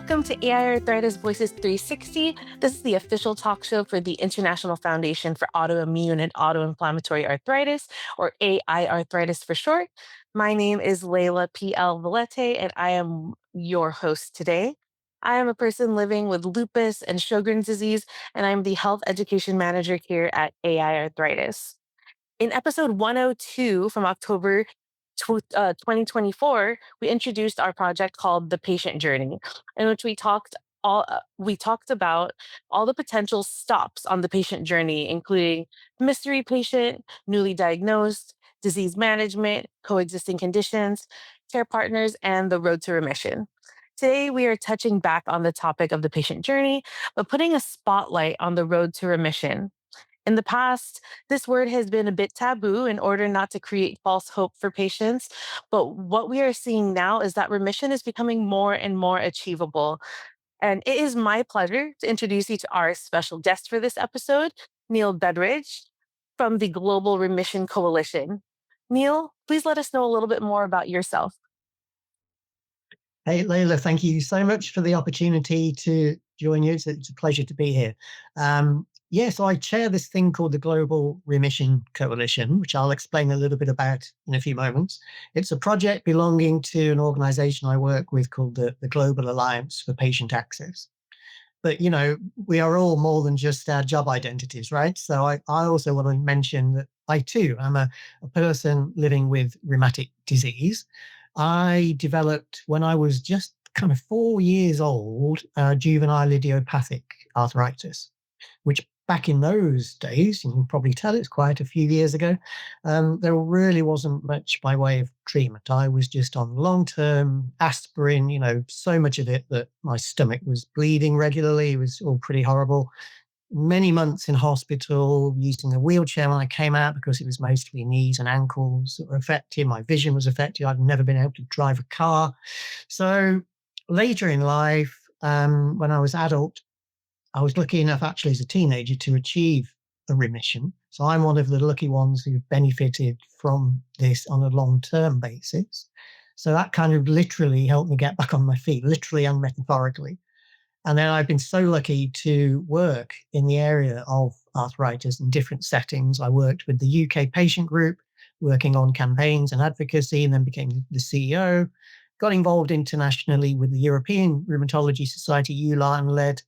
Welcome to AiArthritis Voices 360. This is the official talk show for the International Foundation for Autoimmune and Autoinflammatory Arthritis, or AiArthritis for short. My name is Leila P. Valete, and I am your host today. I am a person living with lupus and Sjogren's disease, and I'm the Health Education Manager here at AiArthritis. In episode 102 from October 2024, we introduced our project called The Patient Journey, in which we talked about all the potential stops on the patient journey, including mystery patient, newly diagnosed, disease management, coexisting conditions, care partners, and the road to remission. Today, we are touching back on the topic of the patient journey, but putting a spotlight on the road to remission. In the past, this word has been a bit taboo in order not to create false hope for patients. But what we are seeing now is that remission is becoming more and more achievable. And it is my pleasure to introduce you to our special guest for this episode, Neil Betteridge from the Global Remission Coalition. Neil, please let us know a little bit more about yourself. Hey, Leila, thank you so much for the opportunity to join you. It's a pleasure to be here. Yes, I chair this thing called the Global Remission Coalition, which I'll explain a little bit about in a few moments. It's a project belonging to an organization I work with called the Global Alliance for Patient Access. But, we are all more than just our job identities, right? So I also want to mention that I too am a person living with rheumatic disease. I developed, when I was just kind of 4 years old, juvenile idiopathic arthritis, which back in those days, you can probably tell it's quite a few years ago, there really wasn't much by way of treatment. I was just on long-term aspirin, so much of it that my stomach was bleeding regularly. It was all pretty horrible. Many months in hospital, using a wheelchair when I came out because it was mostly knees and ankles that were affected. My vision was affected. I'd never been able to drive a car. So later in life, when I was adult, I was lucky enough actually as a teenager to achieve a remission. So I'm one of the lucky ones who benefited from this on a long-term basis. So that kind of literally helped me get back on my feet, literally and metaphorically. And then I've been so lucky to work in the area of arthritis in different settings. I worked with the UK patient group, working on campaigns and advocacy, and then became the CEO. Got involved internationally with the European Rheumatology Society, EULAR, and led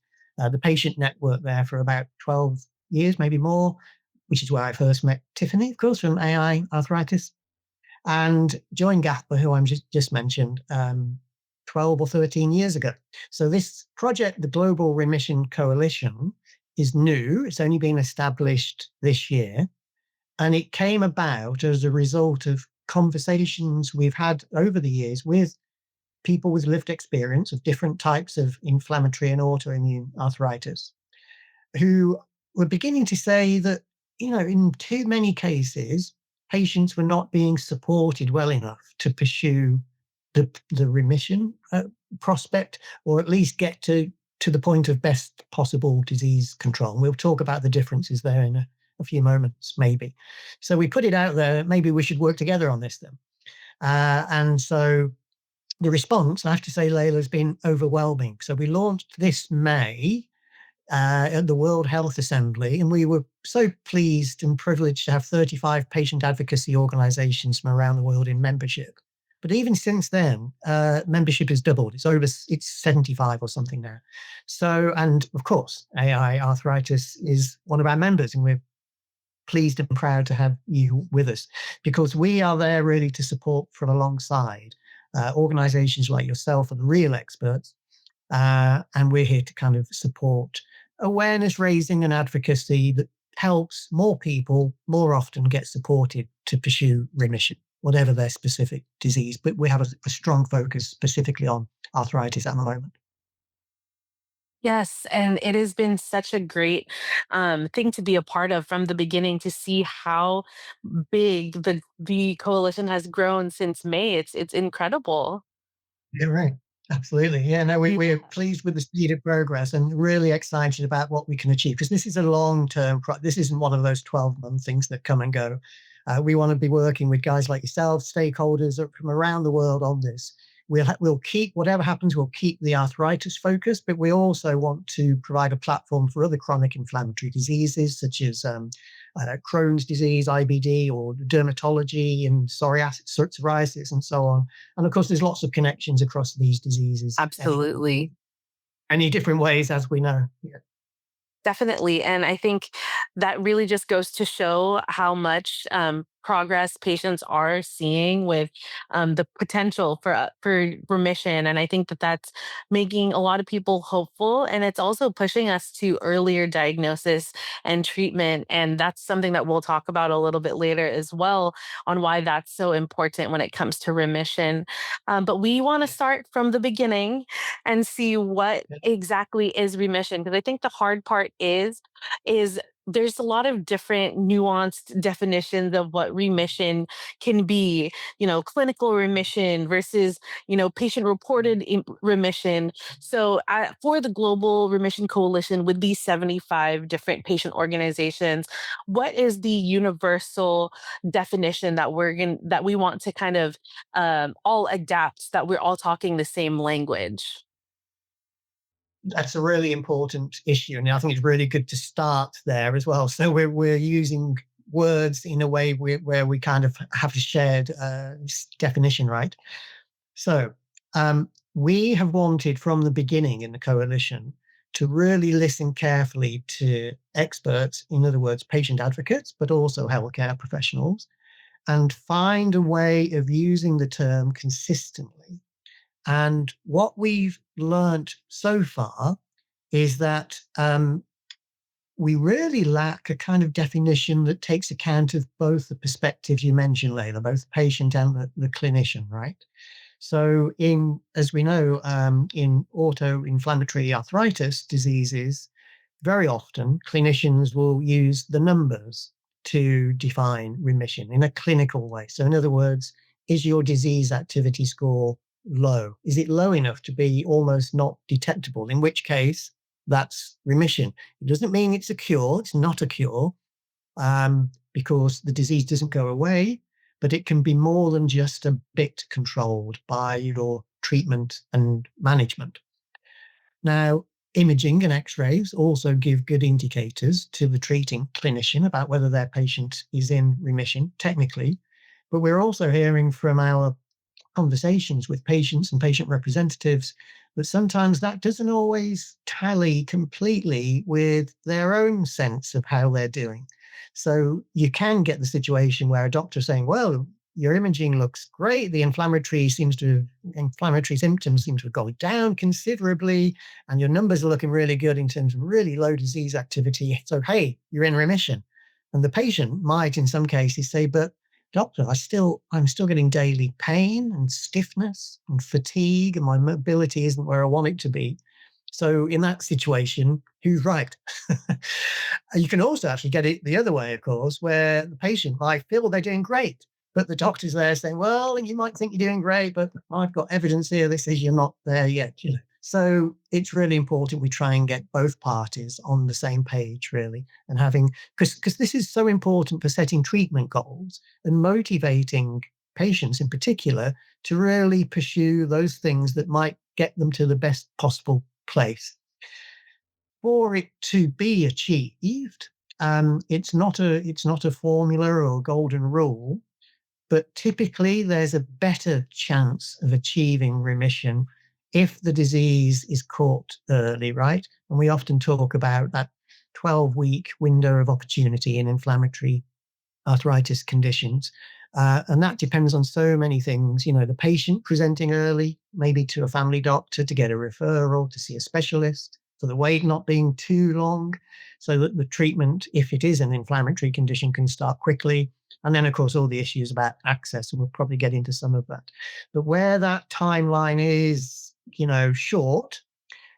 the patient network there for about 12 years, maybe more, which is where I first met Tiffany, of course, from AiArthritis, and joined GAPA, who I'm just mentioned, 12 or 13 years ago. So this project, the Global Remission Coalition, is new. It's only been established this year. And it came about as a result of conversations we've had over the years with people with lived experience of different types of inflammatory and autoimmune arthritis, who were beginning to say that, in too many cases, patients were not being supported well enough to pursue the remission prospect, or at least get to the point of best possible disease control. And we'll talk about the differences there in a few moments, maybe. So we put it out there, maybe we should work together on this then. And so the response, I have to say, Leila, has been overwhelming. So we launched this May at the World Health Assembly, and we were so pleased and privileged to have 35 patient advocacy organizations from around the world in membership. But even since then, membership has doubled. It's 75 or something now. So, and of course, AiArthritis is one of our members, and we're pleased and proud to have you with us, because we are there really to support from alongside organizations like yourself and real experts. And we're here to kind of support awareness raising and advocacy that helps more people more often get supported to pursue remission, whatever their specific disease. But we have a strong focus specifically on arthritis at the moment. Yes, and it has been such a great thing to be a part of from the beginning, to see how big the coalition has grown since May. It's incredible. Yeah, right. Absolutely. Yeah, no, Yeah. we're pleased with the speed of progress and really excited about what we can achieve, because this is a long-term this isn't one of those 12-month things that come and go. We want to be working with guys like yourselves, stakeholders from around the world on this, we'll keep whatever happens. We'll keep the arthritis focus, but we also want to provide a platform for other chronic inflammatory diseases such as Crohn's disease, IBD, or dermatology and psoriasis, and so on. And of course, there's lots of connections across these diseases. Absolutely. Any different ways, as we know. Yeah. Definitely. And I think that really just goes to show how much progress patients are seeing with the potential for remission. And I think that that's making a lot of people hopeful. And it's also pushing us to earlier diagnosis and treatment. And that's something that we'll talk about a little bit later as well on why that's so important when it comes to remission. But we want to start from the beginning and see what Yeah. exactly is remission, because I think the hard part is there's a lot of different nuanced definitions of what remission can be, clinical remission versus, patient reported remission. So for the Global Remission Coalition, with these 75 different patient organizations, what is the universal definition that we want to kind of all adapt, that we're all talking the same language? That's a really important issue, and I think it's really good to start there as well. So we're using words in a way where we kind of have a shared definition, right? So we have wanted from the beginning in the coalition to really listen carefully to experts, in other words, patient advocates, but also healthcare professionals, and find a way of using the term consistently. And what we've learnt so far is that we really lack a kind of definition that takes account of both the perspectives you mentioned, Leila, both the patient and the clinician, right? So, as we know, in auto-inflammatory arthritis diseases, very often clinicians will use the numbers to define remission in a clinical way. So, in other words, is your disease activity score low? Is it low enough to be almost not detectable? In which case, that's remission. It doesn't mean it's a cure. It's not a cure, because the disease doesn't go away, but it can be more than just a bit controlled by your treatment and management. Now, imaging and x-rays also give good indicators to the treating clinician about whether their patient is in remission technically. But we're also hearing from our conversations with patients and patient representatives that sometimes that doesn't always tally completely with their own sense of how they're doing. So you can get the situation where a doctor's saying, well, your imaging looks great. The inflammatory symptoms seem to have gone down considerably, and your numbers are looking really good in terms of really low disease activity. So, hey, you're in remission. And the patient might, in some cases, say, but doctor, I'm still getting daily pain and stiffness and fatigue, and my mobility isn't where I want it to be. So in that situation, who's right? You can also actually get it the other way, of course, where the patient might feel they're doing great, but the doctor's there saying, well, you might think you're doing great, but I've got evidence here that says you're not there yet. So it's really important we try and get both parties on the same page, really, and having, because this is so important for setting treatment goals and motivating patients in particular to really pursue those things that might get them to the best possible place. For it to be achieved, it's not a formula or a golden rule, but typically there's a better chance of achieving remission if the disease is caught early, right? And we often talk about that 12-week window of opportunity in inflammatory arthritis conditions. And that depends on so many things. The patient presenting early, maybe to a family doctor to get a referral to see a specialist, for the wait not being too long, so that the treatment, if it is an inflammatory condition, can start quickly. And then, of course, all the issues about access, and we'll probably get into some of that. But where that timeline is, short,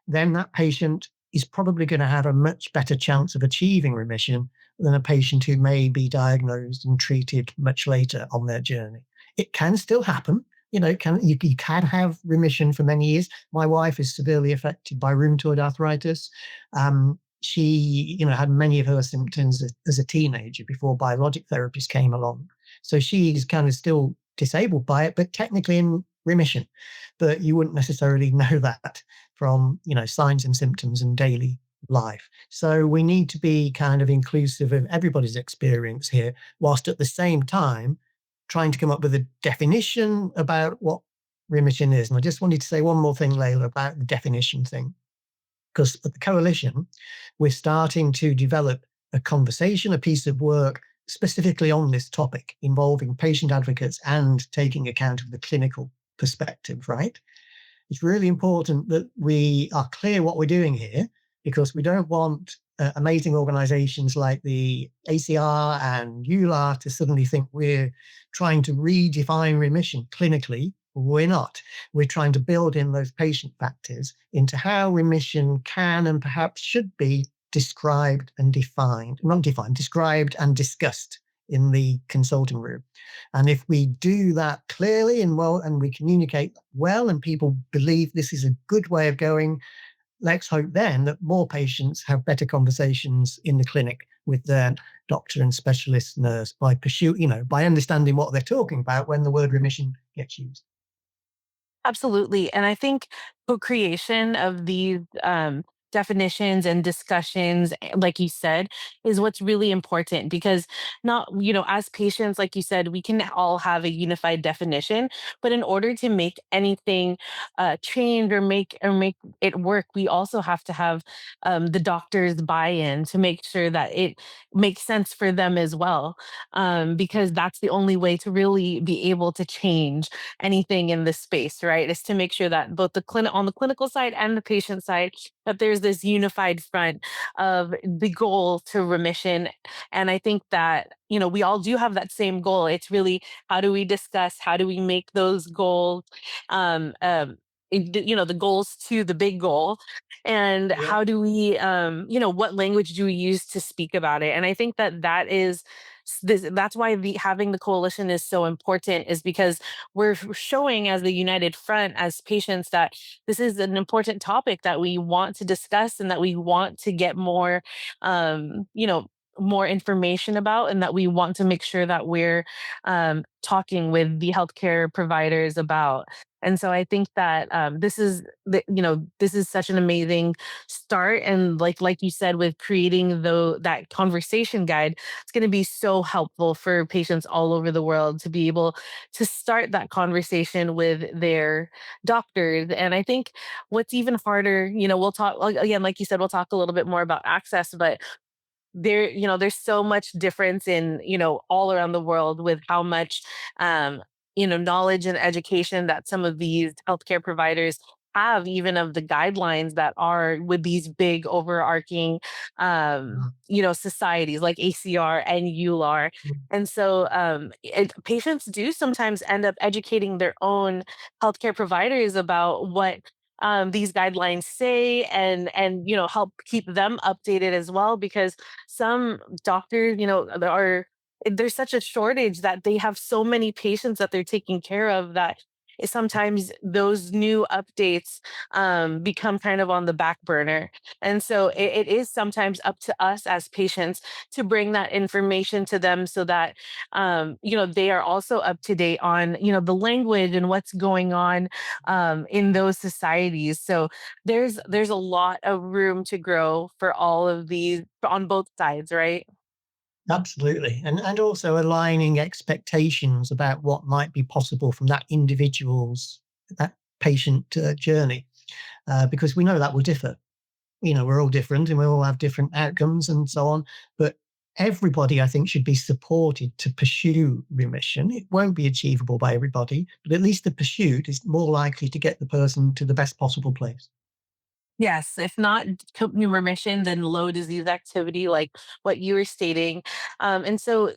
then that patient is probably going to have a much better chance of achieving remission than a patient who may be diagnosed and treated much later on their journey. It can still happen. You can have remission for many years. My wife is severely affected by rheumatoid arthritis. She, had many of her symptoms as a teenager before biologic therapies came along. So she's kind of still disabled by it, but technically remission. But you wouldn't necessarily know that from, signs and symptoms and daily life. So we need to be kind of inclusive of everybody's experience here, whilst at the same time trying to come up with a definition about what remission is. And I just wanted to say one more thing, Layla, about the definition thing, because at the coalition, we're starting to develop a conversation, a piece of work specifically on this topic involving patient advocates and taking account of the clinical perspective, right? It's really important that we are clear what we're doing here, because we don't want amazing organizations like the ACR and EULAR to suddenly think we're trying to redefine remission clinically. We're not. We're trying to build in those patient factors into how remission can and perhaps should be described and defined, not defined, described and discussed in the consulting room. And if we do that clearly and well, and we communicate well, and people believe this is a good way of going, let's hope then that more patients have better conversations in the clinic with their doctor and specialist nurse by by understanding what they're talking about when the word remission gets used. Absolutely. And I think co-creation of these definitions and discussions, like you said, is what's really important because not, as patients, like you said, we can all have a unified definition, but in order to make anything change or make it work, we also have to have the doctor's buy-in to make sure that it makes sense for them as well, because that's the only way to really be able to change anything in this space, right? Is to make sure that both the clinic on the clinical side and the patient side, that there's this unified front of the goal to remission. And I think that, we all do have that same goal. It's really how do we discuss, how do we make those goals, the goals to the big goal, and Yeah. how do we, what language do we use to speak about it? And I think that that's why the having the coalition is so important, is because we're showing as the united front as patients that this is an important topic that we want to discuss and that we want to get more, more information about, and that we want to make sure that we're talking with the healthcare providers about. And so I think that this is such an amazing start, and like you said, with creating that conversation guide, it's going to be so helpful for patients all over the world to be able to start that conversation with their doctors. And I think what's even harder, we'll talk again, like you said, we'll talk a little bit more about access, but there's so much difference in, all around the world with how much, um, knowledge and education that some of these healthcare providers have, even of the guidelines that are with these big overarching, societies like ACR and EULAR. And so patients do sometimes end up educating their own healthcare providers about what these guidelines say, and help keep them updated as well, because some doctors, there's such a shortage that they have so many patients that they're taking care of, that sometimes those new updates become kind of on the back burner. And so it is sometimes up to us as patients to bring that information to them, so that they are also up to date on, the language and what's going on in those societies. So there's a lot of room to grow for all of these on both sides, right? Absolutely. And also aligning expectations about what might be possible from that patient journey, because we know that will differ. We're all different and we all have different outcomes and so on. But everybody, I think, should be supported to pursue remission. It won't be achievable by everybody, but at least the pursuit is more likely to get the person to the best possible place. Yes, if not new remission, then low disease activity, like what you were stating. And so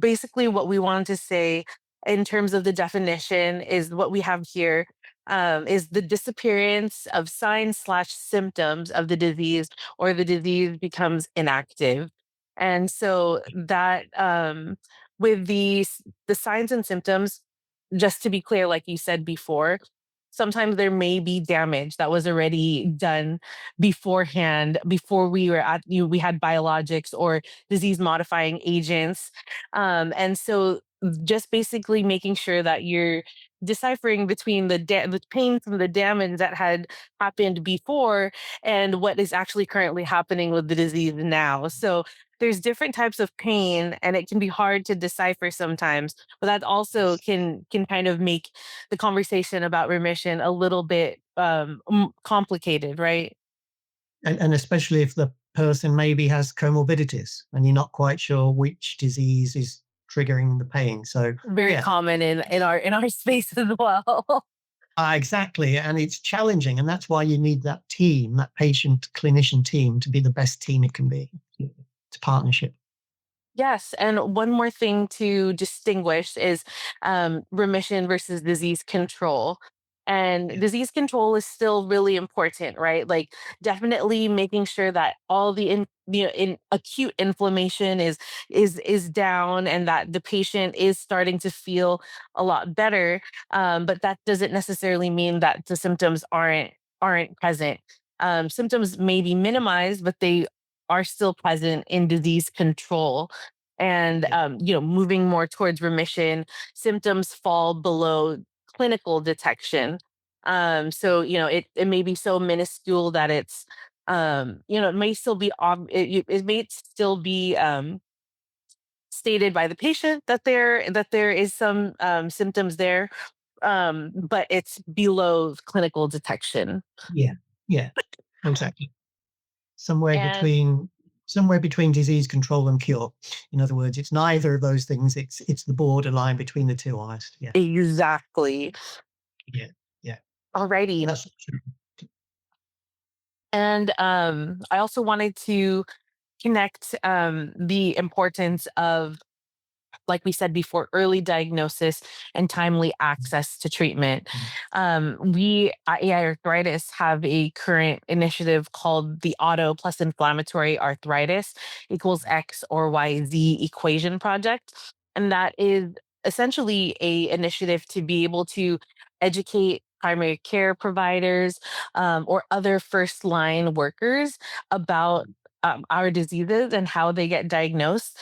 basically, what we wanted to say in terms of the definition is what we have here, is the disappearance of signs/symptoms of the disease, or the disease becomes inactive. And so that, with the signs and symptoms, just to be clear, like you said before, sometimes there may be damage that was already done beforehand, before we had biologics or disease modifying agents. And so just basically making sure that deciphering between the pain from the damage that had happened before and what is actually currently happening with the disease now. So there's different types of pain, and it can be hard to decipher sometimes, but that also can kind of make the conversation about remission a little bit complicated, right? And especially if the person maybe has comorbidities and you're not quite sure which disease is triggering the pain. So Very yeah, common in our space as well. exactly. And it's challenging. And that's why you need that team, that patient clinician team to be the best team it can be. It's partnership. Yes, and one more thing to distinguish is remission versus disease control. And Yeah. disease control is still really important, right? Like definitely making sure that all in acute inflammation is down and that the patient is starting to feel a lot better. But that doesn't necessarily mean that the symptoms aren't present. Symptoms may be minimized, but they are still present in disease control, and Yeah. moving more towards remission. Symptoms fall below clinical detection. So it may be so minuscule that it's it may still be it may still be stated by the patient that there is some symptoms there, but it's below clinical detection. Yeah. Yeah. Exactly. Somewhere And between somewhere between disease control and cure. In other words, it's neither of those things. It's the borderline between the two almost. Yeah. exactly. Yeah. Yeah. Alrighty. That's true. And I also wanted to connect the importance of, like we said before, early diagnosis and timely access to treatment. We at AI Arthritis have a current initiative called the Auto plus Inflammatory Arthritis equals X or Y Z equation project. And that is essentially a initiative to be able to educate primary care providers or other first line workers about our diseases and how they get diagnosed,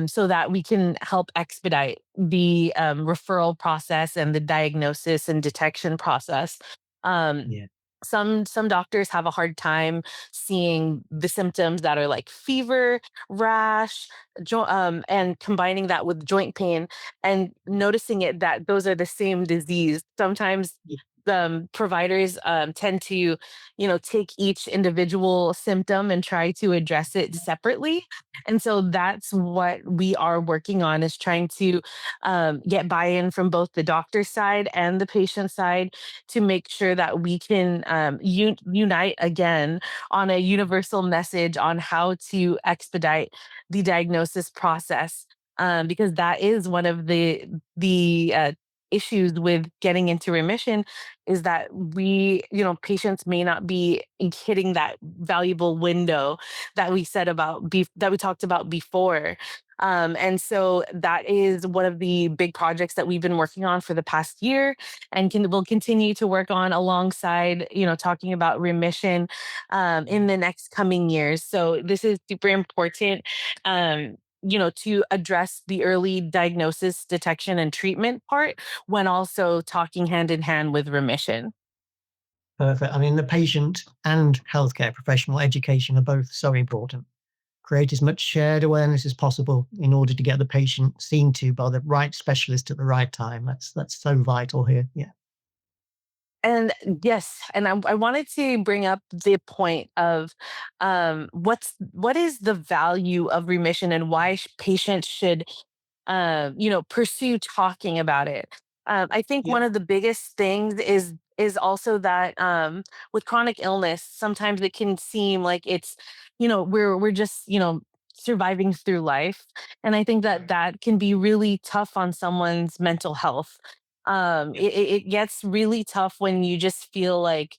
so that we can help expedite the referral process and the diagnosis and detection process. Um, Yeah. some doctors have a hard time seeing the symptoms that are like fever, rash, and combining that with joint pain and noticing it that those are the same disease. Sometimes Yeah. providers tend to take each individual symptom and try to address it separately, and so that's what we are working on, is trying to get buy-in from both the doctor's side and the patient side to make sure that we can unite again on a universal message on how to expedite the diagnosis process. Because that is one of the issues with getting into remission, is that patients may not be hitting that valuable window that we said about that we talked about before. And so that is one of the big projects that we've been working on for the past year, and will continue to work on alongside talking about remission in the next coming years. So this is super important. To address the early diagnosis, detection, and treatment part when also talking hand in hand with remission. Perfect. I mean, the patient and healthcare professional education are both so important. Create as much shared awareness as possible in order to get the patient seen to by the right specialist at the right time. That's so vital here. Yeah. And yes, and I wanted to bring up the point of what is the value of remission and why patients should pursue talking about it. I think Yeah. one of the biggest things is also that with chronic illness, sometimes it can seem like it's, we're just, surviving through life. And I think that that can be really tough on someone's mental health. It gets really tough when you just feel like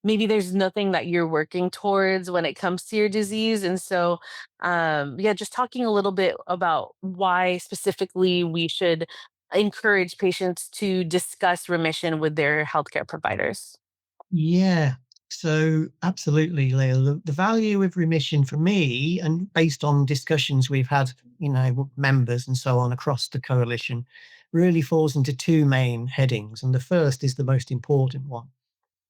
maybe there's nothing that you're working towards when it comes to your disease. And so, yeah, just talking a little bit about why specifically we should encourage patients to discuss remission with their healthcare providers. Yeah. So absolutely, Leila. The value of remission for me, and based on discussions we've had, with members and so on across the coalition, really falls into two main headings. And the first is the most important one,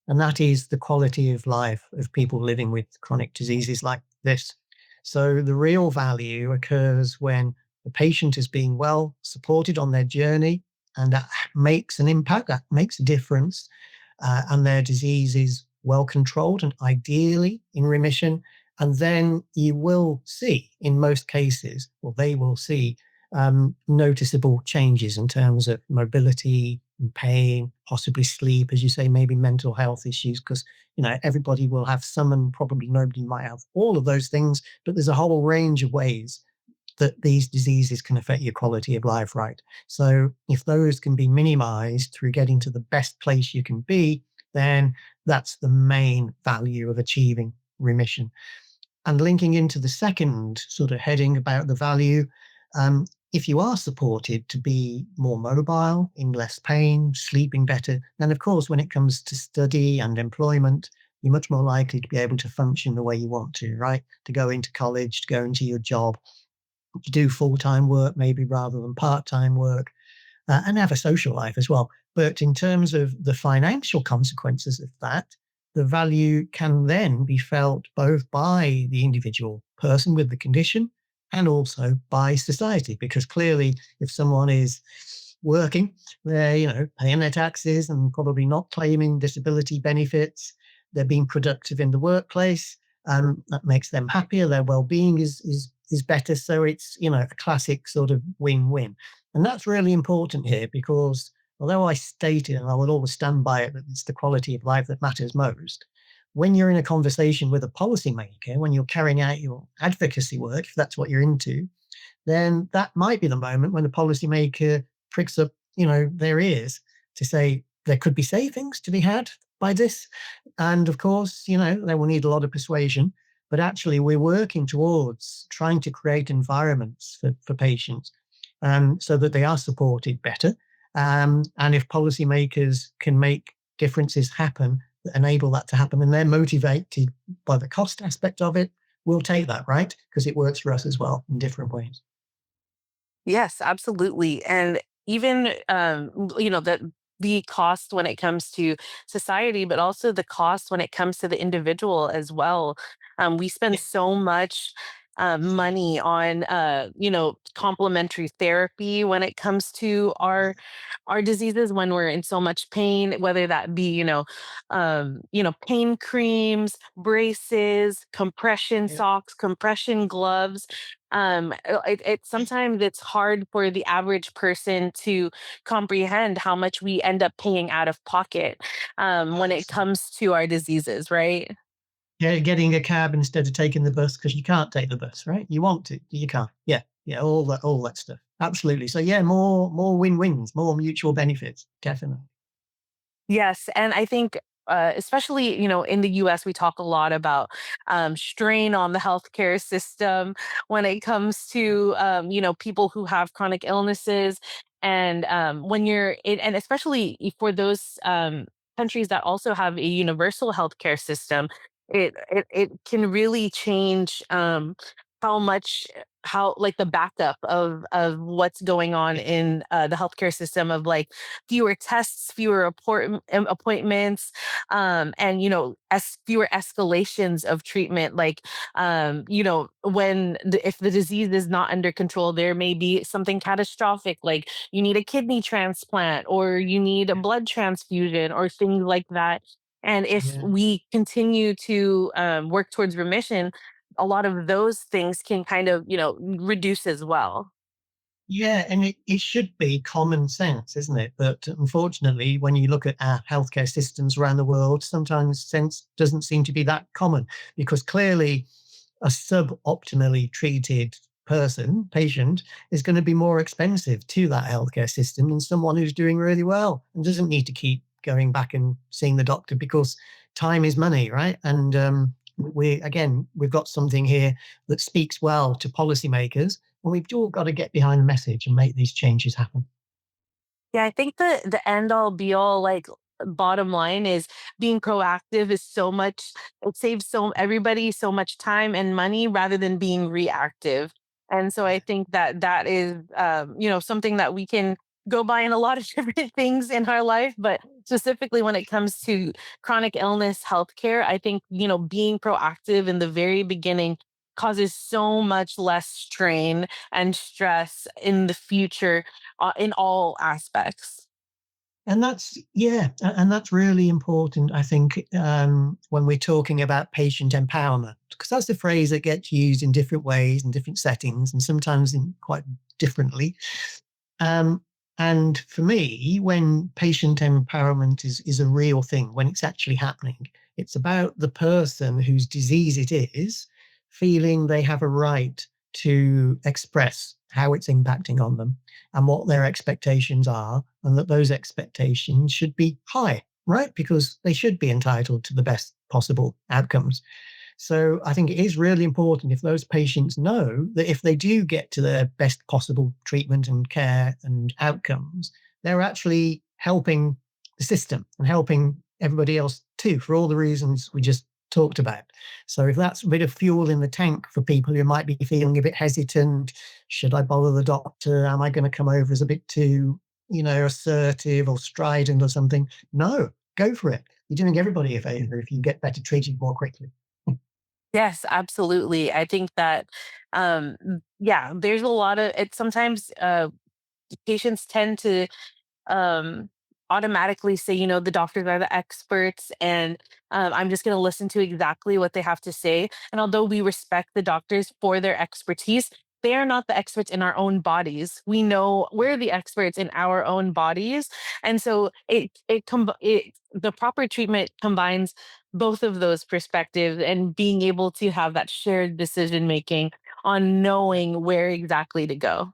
and that is the quality of life of people living with chronic diseases like this. So the real value occurs when the patient is being well supported on their journey, and that makes an impact, that makes a difference, and their disease is well controlled and ideally in remission. And then you will see, in most cases, or they will see, noticeable changes in terms of mobility and pain, possibly sleep, as you say, maybe mental health issues, because everybody will have some, and probably nobody might have all of those things. But there's a whole range of ways that these diseases can affect your quality of life, right? So if those can be minimized through getting to the best place you can be, then that's the main value of achieving remission. And linking into the second sort of heading about the value, if you are supported to be more mobile, in less pain, sleeping better, then of course, when it comes to study and employment, you're much more likely to be able to function the way you want to, right? To go into college, to go into your job, to do full time work, maybe rather than part time work, and have a social life as well. But in terms of the financial consequences of that, the value can then be felt both by the individual person with the condition and also by society. Because clearly, if someone is working, they're paying their taxes and probably not claiming disability benefits. They're being productive in the workplace, and that makes them happier. Their well-being is better. So it's a classic sort of win-win. And that's really important here because although I stated, and I will always stand by it, that it's the quality of life that matters most, when you're in a conversation with a policymaker, when you're carrying out your advocacy work, if that's what you're into, then that might be the moment when the policymaker pricks up, their ears to say there could be savings to be had by this. And of course, they will need a lot of persuasion. But actually, we're working towards trying to create environments for patients so that they are supported better. And if policymakers can make differences happen that enable that to happen, and they're motivated by the cost aspect of it, we'll take that, right? Because it works for us as well in different ways. Yes, absolutely. And even the cost when it comes to society, but also the cost when it comes to the individual as well. We spend Yeah. so much money on complementary therapy when it comes to our diseases when we're in so much pain, whether that be pain creams, braces, compression Yeah. socks, compression gloves. Sometimes it's hard for the average person to comprehend how much we end up paying out of pocket when it comes to our diseases, right? Yeah, getting a cab instead of taking the bus because you can't take the bus, right? You want to, you can't. Yeah, yeah, all that stuff. Absolutely. So yeah, more win-wins, more mutual benefits, definitely. Yes, and I think, especially, in the US, we talk a lot about strain on the healthcare system when it comes to, people who have chronic illnesses. And when you're in, and especially for those countries that also have a universal healthcare system, it can really change how much how like the backup of what's going on Yeah, in the healthcare system of like fewer tests, fewer appointments, and fewer escalations of treatment. Like, if the disease is not under control, there may be something catastrophic, like you need a kidney transplant or you need a blood transfusion or things like that. And if yeah. we continue to work towards remission, a lot of those things can kind of reduce as well. Yeah, and it should be common sense, isn't it? But unfortunately, when you look at our healthcare systems around the world, sometimes sense doesn't seem to be that common because clearly a suboptimally treated patient, is going to be more expensive to that healthcare system than someone who's doing really well and doesn't need to keep going back and seeing the doctor because time is money, right? And we've got something here that speaks well to policymakers, and we've all got to get behind the message and make these changes happen. Yeah, I think the end all be all, like, bottom line is being proactive is so much, it saves so everybody so much time and money rather than being reactive. And so I Yeah. think that that is, something that we can go by in a lot of different things in our life, but specifically when it comes to chronic illness healthcare, I think, being proactive in the very beginning causes so much less strain and stress in the future, in all aspects. And that's yeah, and that's really important, I think, when we're talking about patient empowerment, because that's a phrase that gets used in different ways in different settings, and sometimes in quite differently. Um, and for me, when patient empowerment is a real thing, when it's actually happening, it's about the person whose disease it is feeling they have a right to express how it's impacting on them and what their expectations are, and that those expectations should be high, right? Because they should be entitled to the best possible outcomes. So I think it is really important if those patients know that if they do get to their best possible treatment and care and outcomes, they're actually helping the system and helping everybody else too, for all the reasons we just talked about. So if that's a bit of fuel in the tank for people who might be feeling a bit hesitant, should I bother the doctor? Am I going to come over as a bit too, assertive or strident or something? No, go for it. You're doing everybody a favor if you get better treated more quickly. Yes, absolutely. I think that, yeah, there's a lot of it. Sometimes patients tend to um, automatically say, the doctors are the experts, and I'm just going to listen to exactly what they have to say. And although we respect the doctors for their expertise, they are not the experts in our own bodies. We know we're the experts in our own bodies, and so the proper treatment combines both of those perspectives and being able to have that shared decision making on knowing where exactly to go.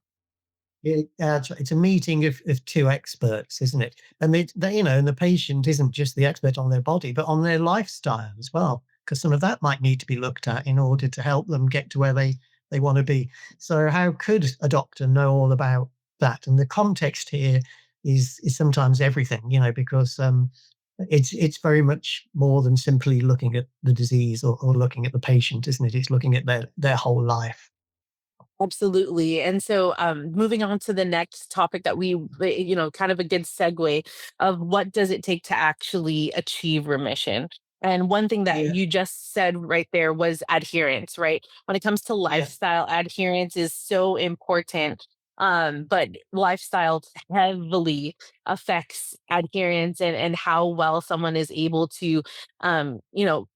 It's a meeting of two experts, isn't it? And and the patient isn't just the expert on their body, but on their lifestyle as well, because some of that might need to be looked at in order to help them get to where they want to be. So, how could a doctor know all about that? And the context here is sometimes everything, because it's very much more than simply looking at the disease or looking at the patient, isn't it? It's looking at their whole life. Absolutely. And so, moving on to the next topic that kind of a good segue of what does it take to actually achieve remission? And one thing that Yeah, you just said right there was adherence, right? When it comes to yeah. lifestyle, adherence is so important. But lifestyle heavily affects adherence and how well someone is able to,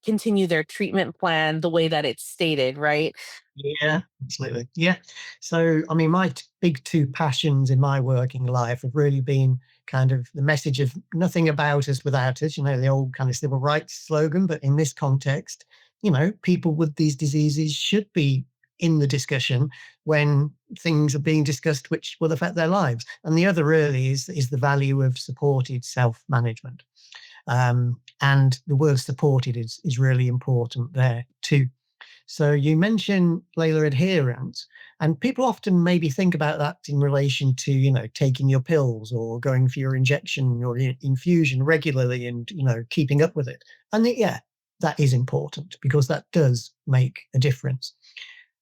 continue their treatment plan the way that it's stated, right? Yeah, absolutely. Yeah. So, I mean, my big two passions in my working life have really been kind of the message of nothing about us without us, the old kind of civil rights slogan. But in this context, people with these diseases should be in the discussion when things are being discussed which will affect their lives. And the other really is the value of supported self management. And the word supported is really important there too. So you mentioned Layla adherence, and people often maybe think about that in relation to, taking your pills or going for your injection or infusion regularly and, keeping up with it. And yeah, that is important because that does make a difference.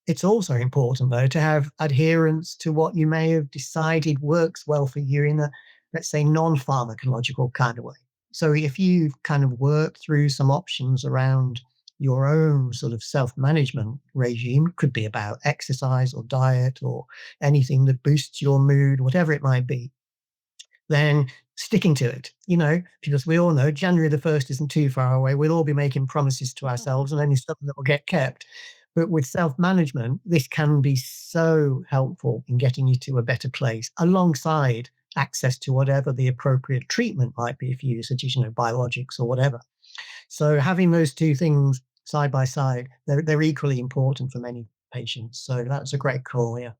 It's also important, though, to have adherence to what you may have decided works well for you in a, let's say, non pharmacological kind of way. So if you've kind of worked through some options around your own sort of self management regime, could be about exercise or diet or anything that boosts your mood, whatever it might be, then sticking to it, because we all know January the 1st isn't too far away. We'll all be making promises to ourselves and only something that will get kept. But with self management, this can be so helpful in getting you to a better place alongside access to whatever the appropriate treatment might be for you, such as, biologics or whatever. So having those two things side by side, they're equally important for many patients. So that's a great call. Yeah.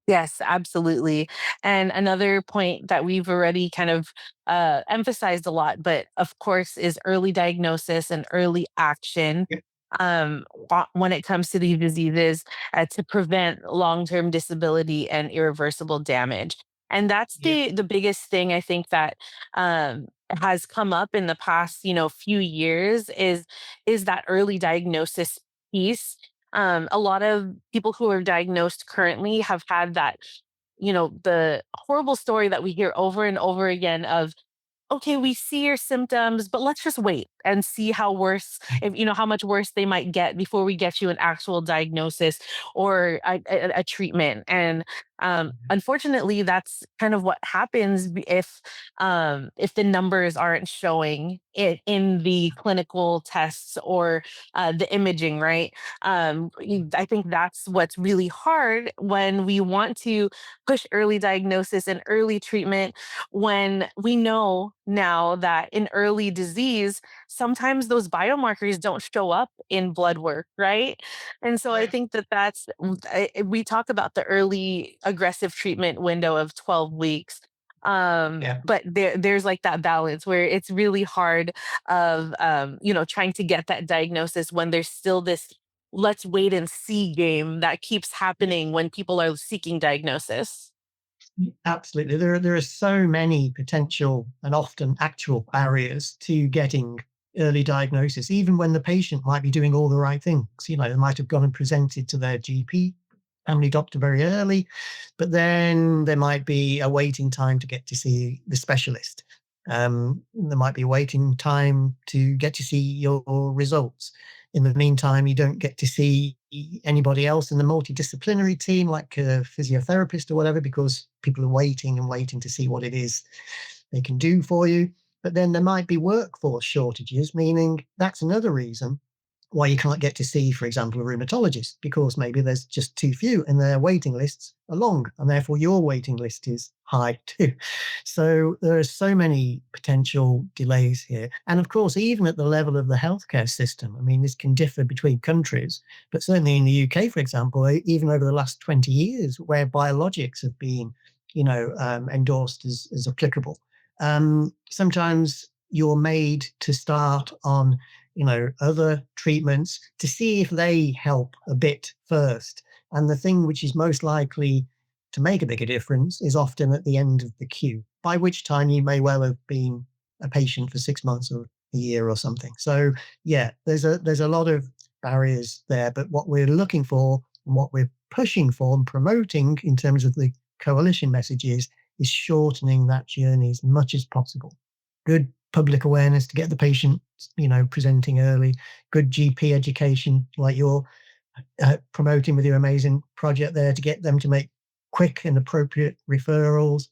Yes, absolutely. And another point that we've already kind of emphasized a lot, but of course, is early diagnosis and early action, when it comes to these diseases, to prevent long term disability and irreversible damage. And that's Yeah. the biggest thing I think that um, has come up in the past, few years is that early diagnosis piece. A lot of people who are diagnosed currently have had that, the horrible story that we hear over and over again of, okay, we see your symptoms, but let's just wait and see how worse, if how much worse they might get before we get you an actual diagnosis or a treatment. And unfortunately, that's kind of what happens if the numbers aren't showing it in the clinical tests or the imaging, right? I think that's what's really hard when we want to push early diagnosis and early treatment, when we know now that in early disease, sometimes those biomarkers don't show up in blood work, right? And so I Right. think that we talk about the early aggressive treatment window of 12 weeks. Yeah. But there's like that balance where it's really hard of, trying to get that diagnosis when there's still this let's wait and see game that keeps happening when people are seeking diagnosis. Absolutely. There are so many potential and often actual barriers to getting early diagnosis, even when the patient might be doing all the right things. They might have gone and presented to their GP, family doctor very early, but then there might be a waiting time to get to see the specialist. There might be a waiting time to get to see your results. In the meantime, you don't get to see anybody else in the multidisciplinary team, like a physiotherapist or whatever, because people are waiting and waiting to see what it is they can do for you. But then there might be workforce shortages, meaning that's another reason why you can't get to see, for example, a rheumatologist, because maybe there's just too few and their waiting lists are long, and therefore your waiting list is high too. So there are so many potential delays here. And of course, even at the level of the healthcare system, I mean, this can differ between countries, but certainly in the UK, for example, even over the last 20 years, where biologics have been, endorsed as applicable, sometimes you're made to start on other treatments to see if they help a bit first. And the thing which is most likely to make a bigger difference is often at the end of the queue, by which time you may well have been a patient for 6 months or a year or something. So yeah, there's a lot of barriers there. But what we're looking for and what we're pushing for and promoting in terms of the coalition messages is shortening that journey as much as possible. Good public awareness to get the patient, presenting early, good GP education, like you're promoting with your amazing project there, to get them to make quick and appropriate referrals,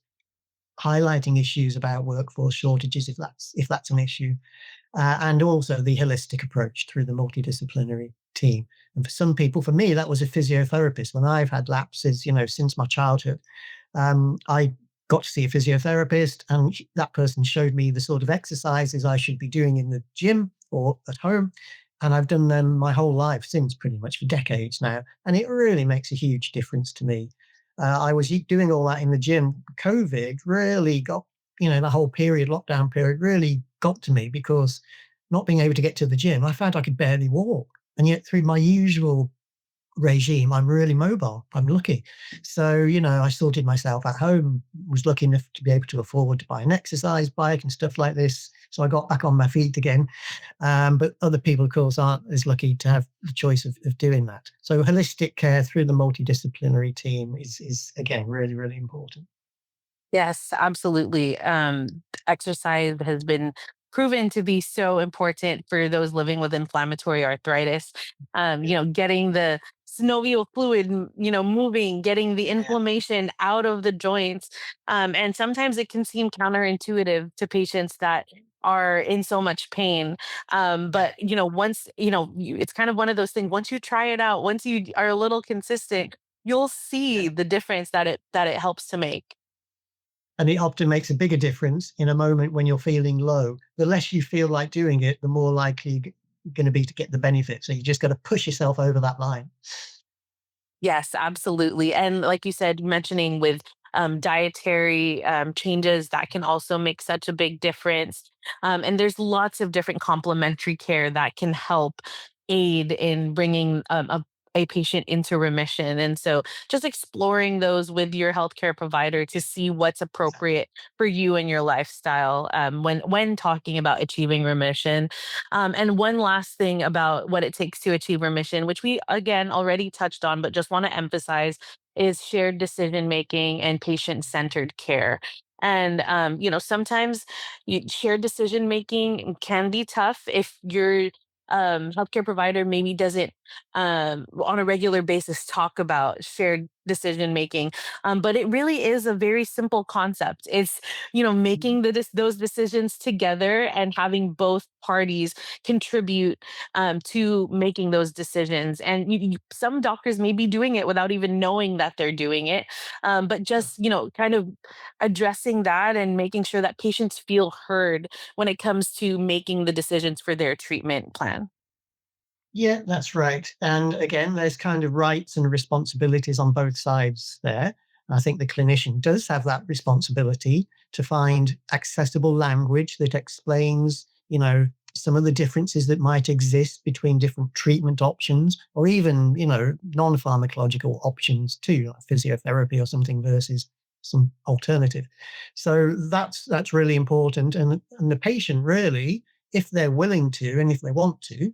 highlighting issues about workforce shortages if that's an issue, and also the holistic approach through the multidisciplinary team. And for some people, for me, that was a physiotherapist. When I've had lapses, since my childhood, I got to see a physiotherapist, and that person showed me the sort of exercises I should be doing in the gym or at home. And I've done them my whole life since, pretty much for decades now. And it really makes a huge difference to me. I was doing all that in the gym. COVID really got, the whole period, lockdown period, really got to me, because not being able to get to the gym, I found I could barely walk. And yet, through my usual regime, I'm really mobile. I'm lucky. So, I sorted myself at home, was lucky enough to be able to afford to buy an exercise bike and stuff like this. So I got back on my feet again. But other people, of course, aren't as lucky to have the choice of doing that. So holistic care through the multidisciplinary team is again, really, really important. Yes, absolutely. Exercise has been proven to be so important for those living with inflammatory arthritis. Getting the synovial fluid, moving, getting the Yeah. inflammation out of the joints. And sometimes it can seem counterintuitive to patients that are in so much pain. But once it's kind of one of those things. Once you try it out, once you are a little consistent, you'll Yeah. see the difference that it helps to make. And it often makes a bigger difference in a moment when you're feeling low. The less you feel like doing it, the more likely you're going to be to get the benefit. So you just got to push yourself over that line. Yes, absolutely. And like you said, mentioning with dietary changes, that can also make such a big difference. And there's lots of different complementary care that can help aid in bringing a patient into remission. And so just exploring those with your healthcare provider to see what's appropriate for you and your lifestyle, when talking about achieving remission. And one last thing about what it takes to achieve remission, which we again already touched on, but just want to emphasize, is shared decision making and patient centered care. And sometimes shared decision making can be tough if your healthcare provider maybe doesn't on a regular basis talk about shared decision making. But it really is a very simple concept. It's making those decisions together and having both parties contribute to making those decisions. And some doctors may be doing it without even knowing that they're doing it, but just kind of addressing that and making sure that patients feel heard when it comes to making the decisions for their treatment plan. Yeah, that's right. And again, there's kind of rights and responsibilities on both sides there. I think the clinician does have that responsibility to find accessible language that explains, some of the differences that might exist between different treatment options or even, non-pharmacological options too, like physiotherapy or something versus some alternative. So that's really important. And the patient really, if they're willing to and if they want to,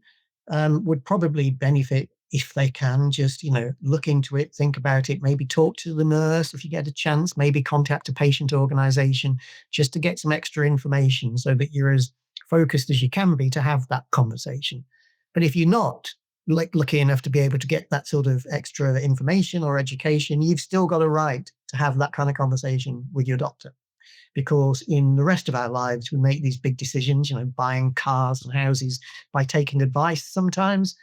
would probably benefit if they can just, look into it, think about it, maybe talk to the nurse if you get a chance, maybe contact a patient organization just to get some extra information so that you're as focused as you can be to have that conversation. But if you're not like lucky enough to be able to get that sort of extra information or education, you've still got a right to have that kind of conversation with your doctor because in the rest of our lives, we make these big decisions, buying cars and houses by taking advice sometimes.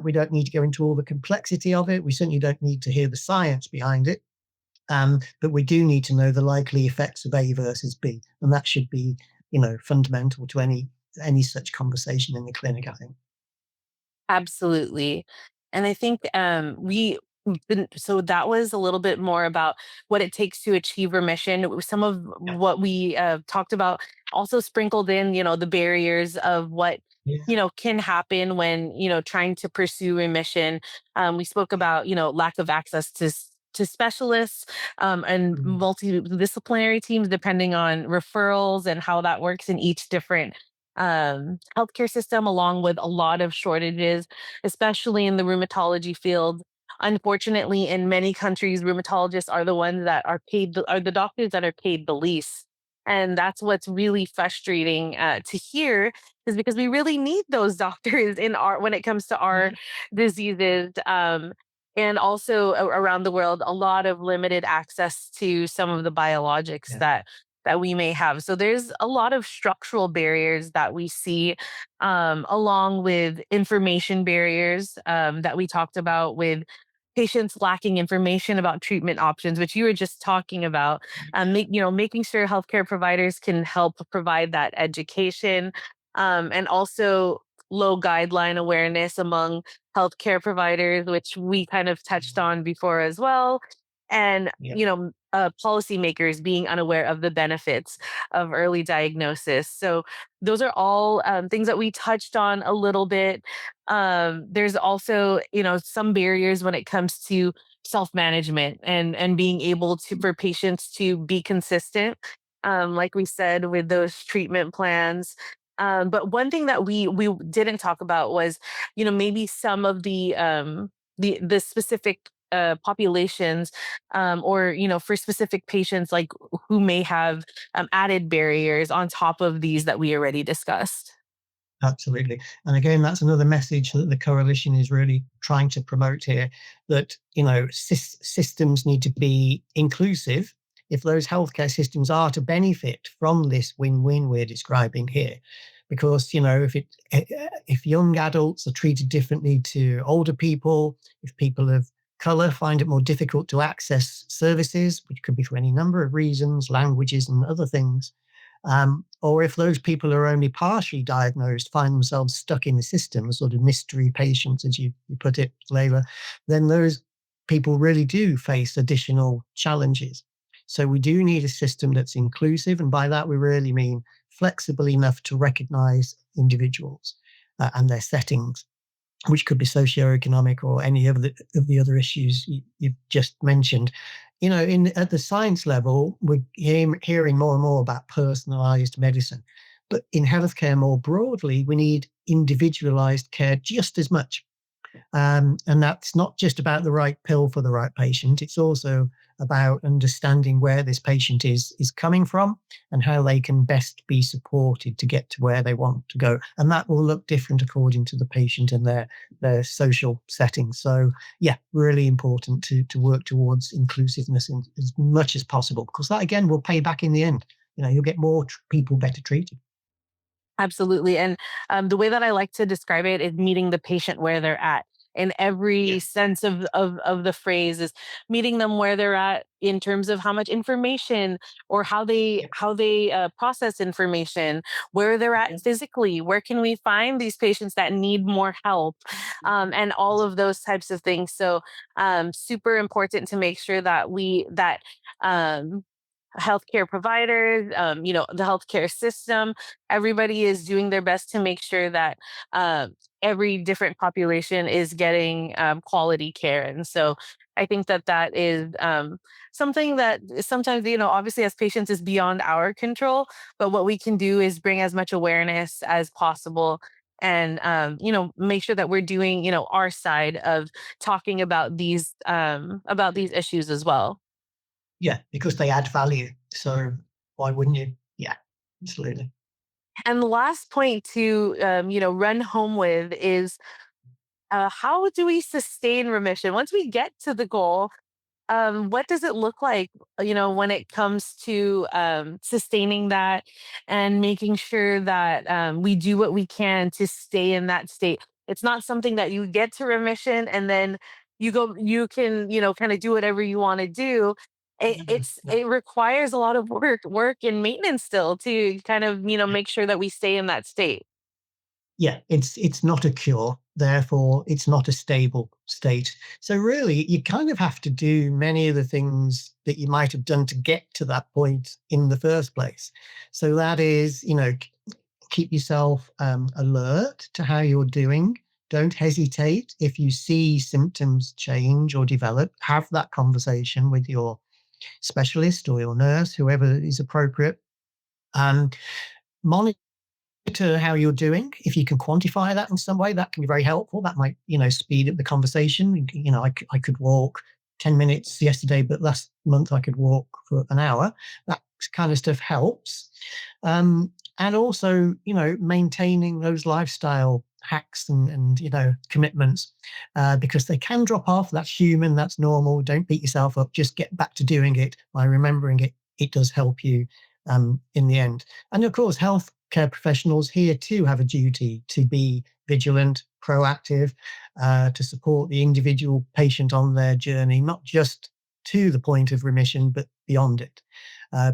We don't need to go into all the complexity of it. We certainly don't need to hear the science behind it. But we do need to know the likely effects of A versus B. And that should be, fundamental to any such conversation in the clinic, I think. Absolutely. And I think so that was a little bit more about what it takes to achieve remission. Some of Yeah. what we talked about also sprinkled in, the barriers of what Yeah. can happen when trying to pursue remission. We spoke about lack of access to specialists, and Mm. multidisciplinary teams, depending on referrals and how that works in each different healthcare system, along with a lot of shortages, especially in the rheumatology field. Unfortunately, in many countries, rheumatologists are the ones that are paid, are the doctors that are paid the least. And that's what's really frustrating to hear, is because we really need those doctors in our when it comes to our Yeah. diseases. And also around the world, a lot of limited access to some of the biologics Yeah. that we may have. So there's a lot of structural barriers that we see, along with information barriers that we talked about with patients lacking information about treatment options, which you were just talking about. Making sure healthcare providers can help provide that education, and also low guideline awareness among healthcare providers, which we kind of touched on before as well. And Yeah. policymakers being unaware of the benefits of early diagnosis. So those are all things that we touched on a little bit. There's also, some barriers when it comes to self-management and being able to for patients to be consistent. Like we said, with those treatment plans. But one thing that we didn't talk about was, maybe some of the specific populations, or for specific patients, like who may have added barriers on top of these that we already discussed. Absolutely. And again, that's another message that the coalition is really trying to promote here that, systems need to be inclusive if those healthcare systems are to benefit from this win-win we're describing here. Because, if young adults are treated differently to older people, if people of color find it more difficult to access services, which could be for any number of reasons, languages and other things, or if those people who are only partially diagnosed find themselves stuck in the system, sort of mystery patients, as you put it, Layla, then those people really do face additional challenges. So we do need a system that's inclusive, and by that we really mean flexible enough to recognize individuals and their settings. which could be socioeconomic or any of the other issues you've just mentioned. You know, in at the science level, we're hearing more and more about personalized medicine. But in healthcare more broadly, we need individualized care just as much. And that's not just about the right pill for the right patient. It's also about understanding where this patient is coming from and how they can best be supported to get to where they want to go. And that will look different according to the patient and their social setting. So yeah, really important to work towards inclusiveness in, as much as possible, because that again will pay back in the end. You know, you'll get more people better treated. Absolutely. And the way that I like to describe it is meeting the patient where they're at. In Yeah. every sense of the phrase is meeting them where they're at in terms of how much information or Yeah. how they process information, where they're Yeah. at physically, where can we find these patients that need more help, and all of those types of things. So super important to make sure that um, healthcare providers, the healthcare system, everybody is doing their best to make sure that every different population is getting quality care. And so I think that that is something that sometimes, obviously as patients is beyond our control, but what we can do is bring as much awareness as possible and make sure that we're doing our side of talking about these issues as well. Yeah, because they add value. So why wouldn't you? Yeah, absolutely. And the last point to run home with is how do we sustain remission once we get to the goal? What does it look like, when it comes to sustaining that and making sure that we do what we can to stay in that state? It's not something that you get to remission and then you can, kind of do whatever you want to do. It requires a lot of work and maintenance still to kind of, make sure that we stay in that state. Yeah, it's not a cure, therefore it's not a stable state. So really, you kind of have to do many of the things that you might have done to get to that point in the first place. So that is, you know, keep yourself alert to how you're doing. Don't hesitate if you see symptoms change or develop. Have that conversation with your specialist or your nurse, whoever is appropriate, and monitor how you're doing. If you can quantify that in some way, that can be very helpful. That might, you know, speed up the conversation. You know, I could walk 10 minutes yesterday, but last month I could walk for an hour. That kind of stuff helps. And also, you know, maintaining those lifestyle hacks and you know, commitments, because they can drop off. That's human. That's normal. Don't beat yourself up. Just get back to doing it by remembering it. It does help you in the end. And of course, healthcare professionals here too have a duty to be vigilant, proactive, to support the individual patient on their journey, not just to the point of remission, but beyond it.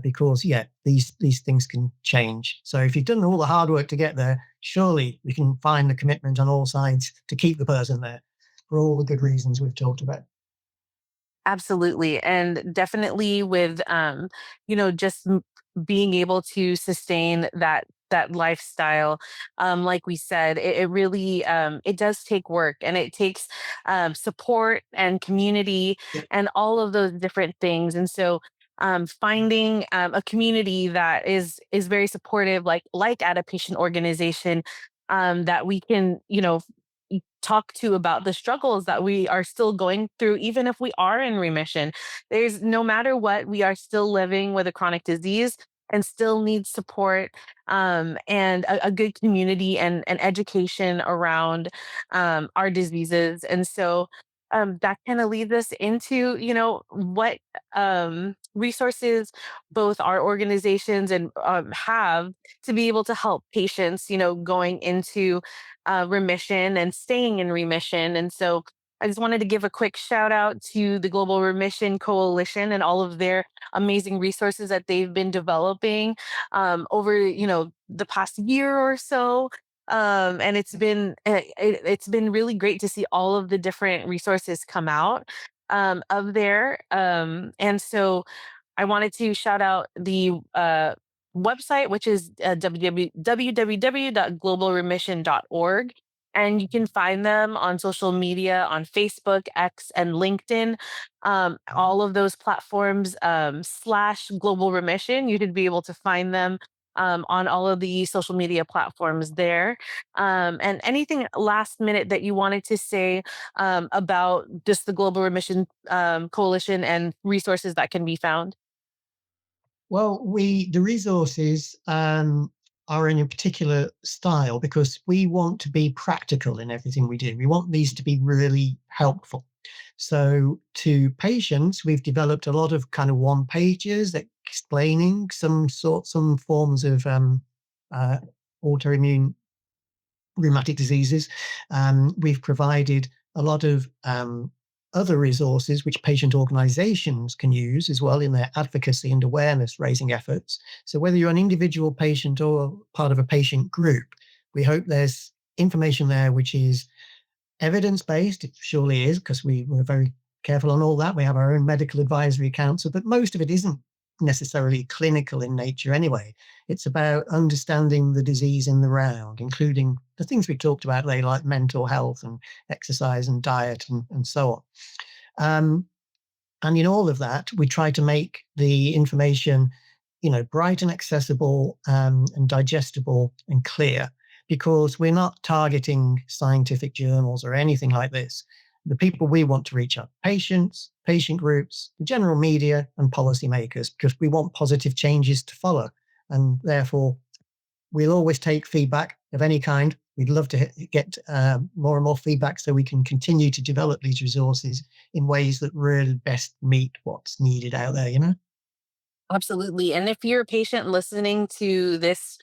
Because yeah, these things can change. So if you've done all the hard work to get there, surely we can find the commitment on all sides to keep the person there for all the good reasons we've talked about. Absolutely. And definitely with just being able to sustain that lifestyle, like we said, it really it does take work and it takes support and community Yeah. and all of those different things. And so finding a community that is very supportive, like at a patient organization, that we can, talk to about the struggles that we are still going through, even if we are in remission. There's no matter what, we are still living with a chronic disease and still need support, and a good community and education around our diseases. And so that kind of leads us into, what resources both our organizations and have to be able to help patients, going into remission and staying in remission. And so I just wanted to give a quick shout out to the Global Remission Coalition and all of their amazing resources that they've been developing over, the past year or so. And it's been really great to see all of the different resources come out of there. And so I wanted to shout out the website, which is www.globalremission.org. And you can find them on social media on Facebook, X, and LinkedIn. All of those platforms slash Global Remission. You should be able to find them on all of the social media platforms there. And anything last minute that you wanted to say about just the Global Remission Coalition and resources that can be found? Well, the resources are in a particular style because we want to be practical in everything we do. We want these to be really helpful. So, to patients, we've developed a lot of kind of one pages explaining some forms of uh, autoimmune rheumatic diseases. We've provided a lot of other resources which patient organizations can use as well in their advocacy and awareness raising efforts. So, whether you're an individual patient or part of a patient group, we hope there's information there which is evidence based. It surely is because we're very careful on all that. We have our own medical advisory council, but most of it isn't necessarily clinical in nature anyway. It's about understanding the disease in the round, including the things we talked about later, like mental health and exercise and diet and so on. Um, and in all of that, we try to make the information, bright and accessible and digestible and clear because we're not targeting scientific journals or anything like this. The people we want to reach are patients, patient groups, the general media, and policymakers because we want positive changes to follow. And therefore, we'll always take feedback of any kind. We'd love to get more and more feedback so we can continue to develop these resources in ways that really best meet what's needed out there. Absolutely. And if you're a patient listening to this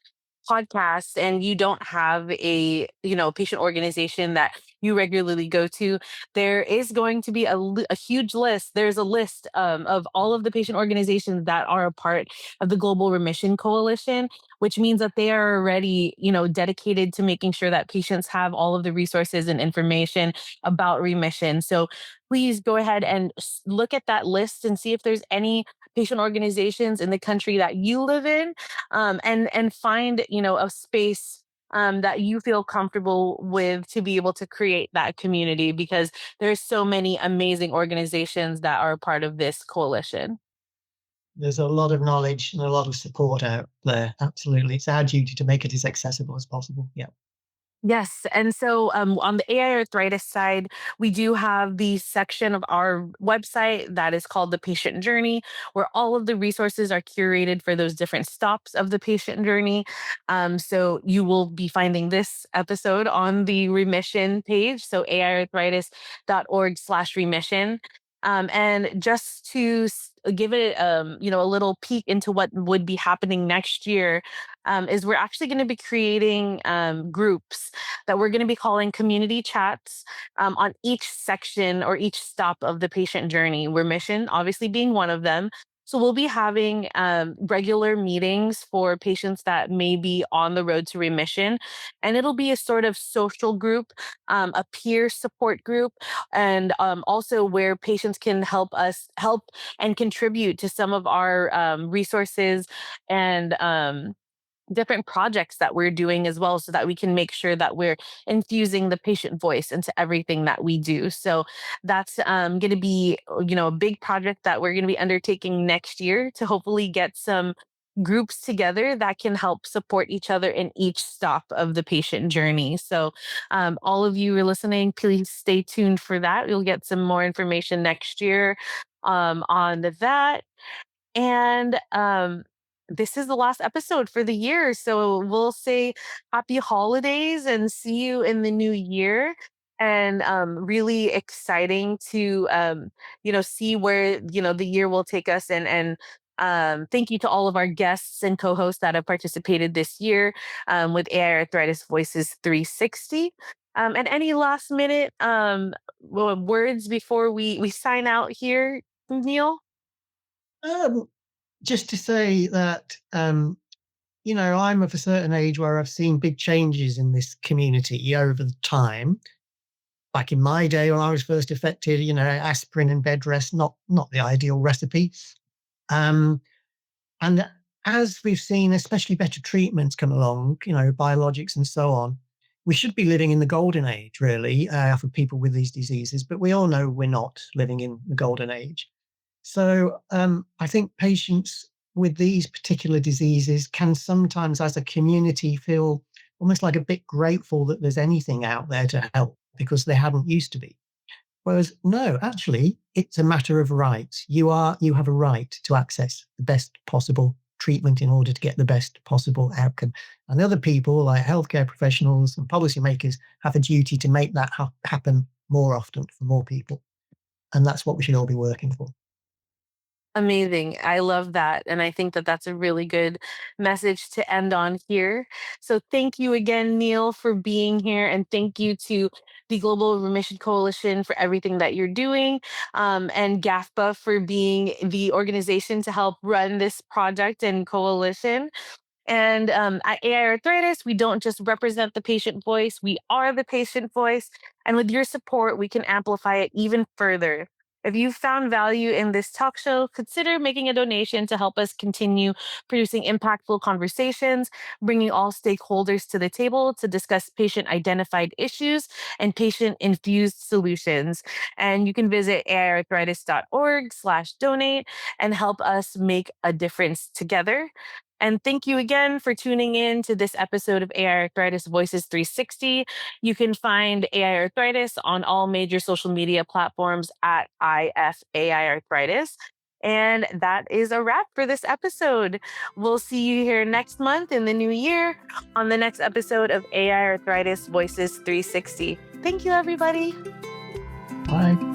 podcast and you don't have a patient organization that you regularly go to, there is going to be a huge list. There's a list of all of the patient organizations that are a part of the Global Remission Coalition, which means that they are already dedicated to making sure that patients have all of the resources and information about remission. So please go ahead and look at that list and see if there's any patient organizations in the country that you live in, and find a space that you feel comfortable with to be able to create that community, because there's so many amazing organizations that are a part of this coalition. There's a lot of knowledge and a lot of support out there. Absolutely. It's our duty to make it as accessible as possible. Yeah. Yes. And so on the AI arthritis side, we do have the section of our website that is called the patient journey, where all of the resources are curated for those different stops of the patient journey. So you will be finding this episode on the remission page. So aiarthritis.org/remission. And just to give it, a little peek into what would be happening next year, is we're actually going to be creating groups that we're going to be calling community chats on each section or each stop of the patient journey, remission obviously being one of them. So we'll be having regular meetings for patients that may be on the road to remission. And it'll be a sort of social group, a peer support group, and also where patients can help and contribute to some of our resources and different projects that we're doing as well, so that we can make sure that we're infusing the patient voice into everything that we do. So that's going to be a big project that we're going to be undertaking next year to hopefully get some groups together that can help support each other in each stop of the patient journey. So all of you who are listening, please stay tuned for that. You'll get some more information next year on that. And this is the last episode for the year. So we'll say happy holidays and see you in the new year. And really exciting to see where the year will take us. And thank you to all of our guests and co-hosts that have participated this year with AI Arthritis Voices 360. And any last minute words before we sign out here, Neil? Um, just to say that, I'm of a certain age where I've seen big changes in this community over the time. Back in my day when I was first affected, aspirin and bed rest, not the ideal recipe. Um, and as we've seen, especially better treatments come along, biologics and so on, we should be living in the golden age, really, for people with these diseases, but we all know we're not living in the golden age. So I think patients with these particular diseases can sometimes, as a community, feel almost like a bit grateful that there's anything out there to help because they hadn't used to be. Whereas, no, actually, it's a matter of rights. You have a right to access the best possible treatment in order to get the best possible outcome. And the other people, like healthcare professionals and policymakers, have a duty to make that happen more often for more people. And that's what we should all be working for. Amazing. I love that. And I think that that's a really good message to end on here. So thank you again, Neil, for being here. And thank you to the Global Remission Coalition for everything that you're doing, and GAFPA for being the organization to help run this project and coalition. And at AI Arthritis, we don't just represent the patient voice, we are the patient voice. And with your support, we can amplify it even further. If you found value in this talk show, consider making a donation to help us continue producing impactful conversations, bringing all stakeholders to the table to discuss patient identified issues and patient infused solutions. And you can visit aiarthritis.org/donate and help us make a difference together. And thank you again for tuning in to this episode of AI Arthritis Voices 360. You can find AI Arthritis on all major social media platforms at IFAI Arthritis. And that is a wrap for this episode. We'll see you here next month in the new year on the next episode of AI Arthritis Voices 360. Thank you, everybody. Bye.